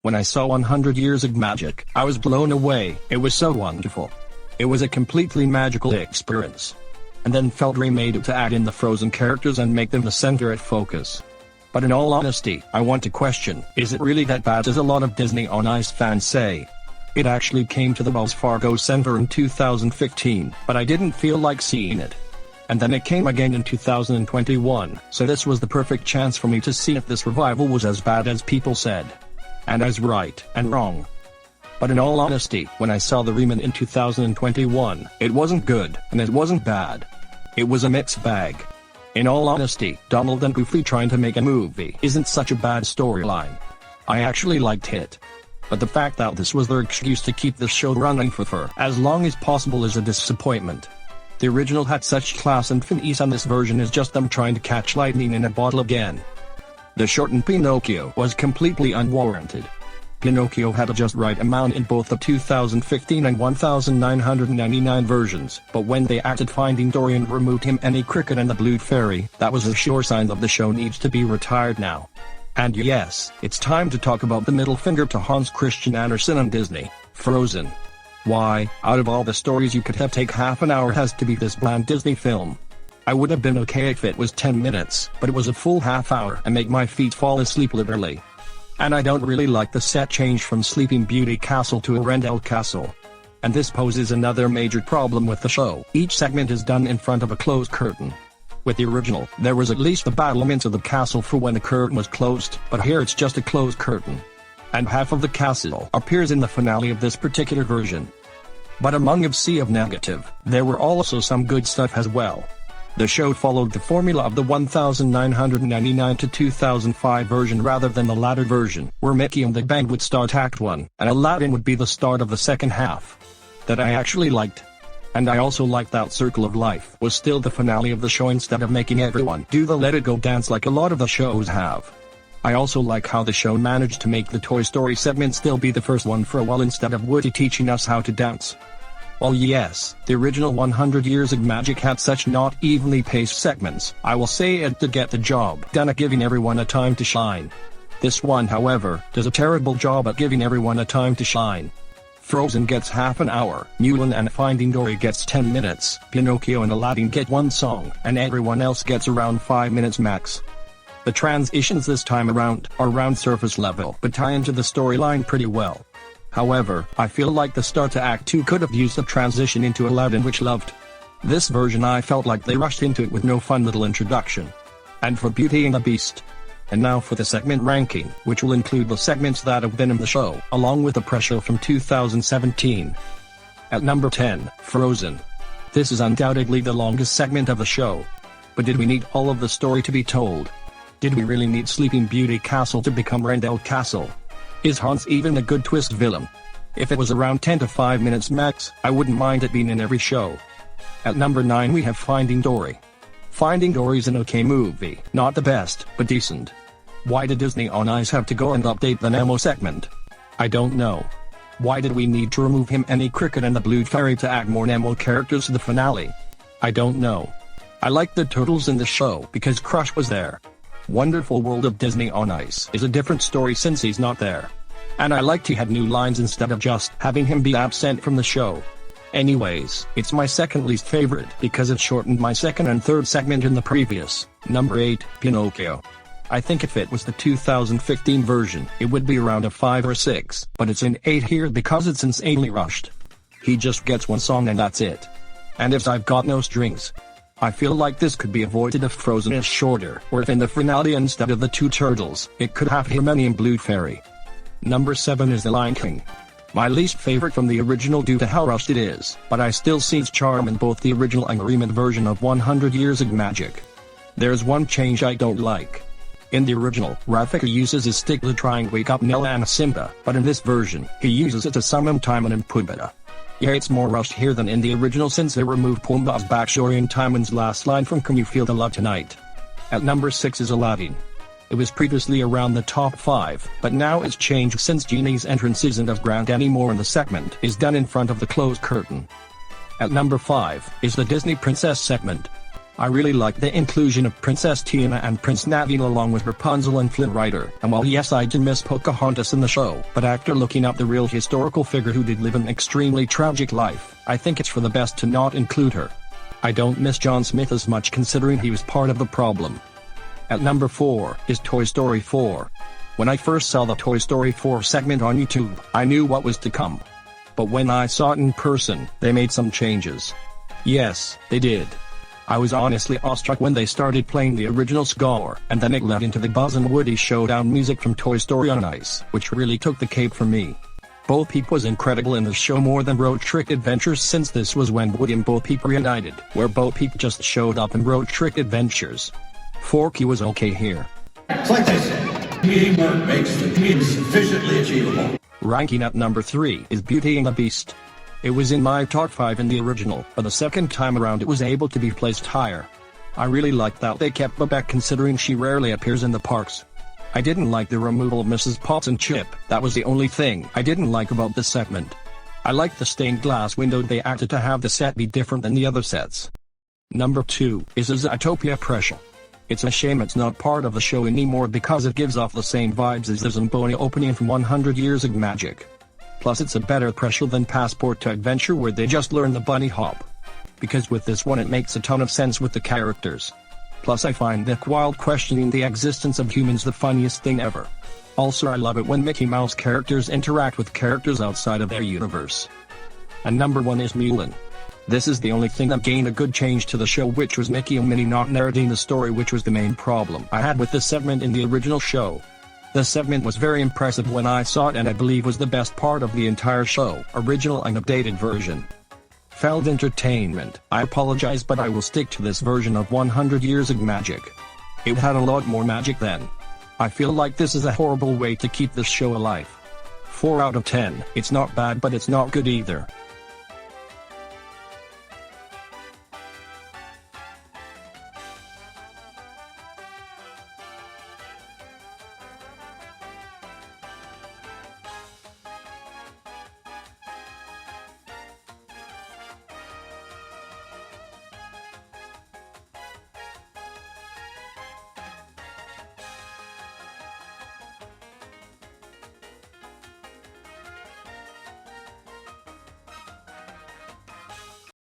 When I saw 100 Years of Magic, I was blown away. It was so wonderful. It was a completely magical experience. And then felt remade to add in the Frozen characters and make them the center at focus. But in all honesty, I want to question, is it really that bad as a lot of Disney on Ice fans say? It actually came to the Wells Fargo Center in 2015, but I didn't feel like seeing it. And then it came again in 2021, so this was the perfect chance for me to see if this revival was as bad as people said. And I was right and wrong. But in all honesty, when I saw the remake in 2021, it wasn't good, and it wasn't bad. It was a mixed bag. In all honesty, Donald and Goofy trying to make a movie isn't such a bad storyline. I actually liked it. But the fact that this was their excuse to keep the show running for as long as possible is a disappointment. The original had such class and finesse, and this version is just them trying to catch lightning in a bottle again. The shortened Pinocchio was completely unwarranted. Pinocchio had a just right amount in both the 2015 and 1999 versions, but when they acted Finding Dory and removed him any Cricket and the Blue Fairy, that was a sure sign that the show needs to be retired now. And yes, it's time to talk about the middle finger to Hans Christian Andersen and Disney, Frozen. Why, out of all the stories you could have take half an hour has to be this bland Disney film. I would have been okay if it was 10 minutes, but it was a full half hour and make my feet fall asleep literally. And I don't really like the set change from Sleeping Beauty Castle to Arendelle Castle. And this poses another major problem with the show. Each segment is done in front of a closed curtain. With the original, there was at least the battlements of the castle for when the curtain was closed, but here it's just a closed curtain. And half of the castle appears in the finale of this particular version. But among a sea of negative, there were also some good stuff as well. The show followed the formula of the 1999 to 2005 version rather than the latter version, where Mickey and the Band would start Act 1, and Aladdin would be the start of the second half. That I actually liked. And I also liked that Circle of Life was still the finale of the show instead of making everyone do the Let It Go dance like a lot of the shows have. I also like how the show managed to make the Toy Story segment still be the first one for a while instead of Woody teaching us how to dance. While yes, the original 100 Years of Magic had such not evenly paced segments, I will say it did get the job done at giving everyone a time to shine. This one, however, does a terrible job at giving everyone a time to shine. Frozen gets half an hour, Mulan and Finding Dory gets 10 minutes, Pinocchio and Aladdin get one song, and everyone else gets around 5 minutes max. The transitions this time around are around surface level but tie into the storyline pretty well. However, I feel like the start to Act 2 could have used the transition into Aladdin, which loved. This version I felt like they rushed into it with no fun little introduction. And for Beauty and the Beast. And now for the segment ranking, which will include the segments that have been in the show, along with the pre-show from 2017. At number 10, Frozen. This is undoubtedly the longest segment of the show. But did we need all of the story to be told? Did we really need Sleeping Beauty Castle to become Arendelle Castle? Is Hans even a good twist villain? If it was around 10 to 5 minutes max, I wouldn't mind it being in every show. At number 9 we have Finding Dory. Finding Dory's an okay movie, not the best, but decent. Why did Disney on Ice have to go and update the Nemo segment? I don't know. Why did we need to remove him any Cricket and the Blue Fairy to add more Nemo characters to the finale? I don't know. I liked the turtles in the show because Crush was there. Wonderful World of Disney on Ice is a different story since he's not there. And I liked he had new lines instead of just having him be absent from the show. Anyways, it's my second least favorite because it shortened my second and third segment in the previous. Number 8, Pinocchio. I think if it was the 2015 version, it would be around a 5 or 6, but it's an 8 here because it's insanely rushed. He just gets one song and that's it. And if I've got no strings. I feel like this could be avoided if Frozen is shorter, or if in the finale instead of the two turtles, it could have Hermione and Blue Fairy. Number 7 is The Lion King. My least favorite from the original due to how rushed it is, but I still see its charm in both the original and remake version of 100 Years of Magic. There's one change I don't like. In the original, Rafiki uses his stick to try and wake up Nala and Simba, but in this version, he uses it to summon Timon and Pumbaa. Yeah, it's more rushed here than in the original since they removed Pumbaa's backstory and Timon's last line from Can You Feel the Love Tonight? At number 6 is Aladdin. It was previously around the top 5, but now it's changed since Genie's entrance isn't as grand anymore and the segment is done in front of the closed curtain. At number 5 is the Disney Princess segment. I really liked the inclusion of Princess Tiana and Prince Naveen along with Rapunzel and Flynn Rider, and while yes I did miss Pocahontas in the show, but after looking up the real historical figure who did live an extremely tragic life, I think it's for the best to not include her. I don't miss John Smith as much considering he was part of the problem. At number 4 is Toy Story 4. When I first saw the Toy Story 4 segment on YouTube, I knew what was to come. But when I saw it in person, they made some changes. Yes, they did. I was honestly awestruck when they started playing the original score, and then it led into the Buzz and Woody showdown music from Toy Story on Ice, which really took the cake for me. Bo Peep was incredible in the show more than Road Trick Adventures since this was when Woody and Bo Peep reunited, where Bo Peep just showed up in Road Trick Adventures. Forky was okay here. It's like they say, teamwork makes the dream sufficiently achievable. Ranking at number 3 is Beauty and the Beast. It was in my top 5 in the original, but the second time around it was able to be placed higher. I really liked that they kept Babette considering she rarely appears in the parks. I didn't like the removal of Mrs. Potts and Chip, that was the only thing I didn't like about this segment. I liked the stained glass window they acted to have the set be different than the other sets. Number 2 is Zootopia Pressure. It's a shame it's not part of the show anymore because it gives off the same vibes as the Zamboni opening from 100 Years of Magic. Plus it's a better pressure than Passport to Adventure where they just learn the bunny hop. Because with this one it makes a ton of sense with the characters. Plus I find Nick Wilde questioning the existence of humans the funniest thing ever. Also I love it when Mickey Mouse characters interact with characters outside of their universe. And number 1 is Mulan. This is the only thing that gained a good change to the show, which was Mickey and Minnie not narrating the story, which was the main problem I had with this segment in the original show. The segment was very impressive when I saw it and I believe was the best part of the entire show, original and updated version. Failed entertainment, I apologize but I will stick to this version of 100 Years of Magic. It had a lot more magic then. I feel like this is a horrible way to keep this show alive. 4 out of 10, it's not bad but it's not good either.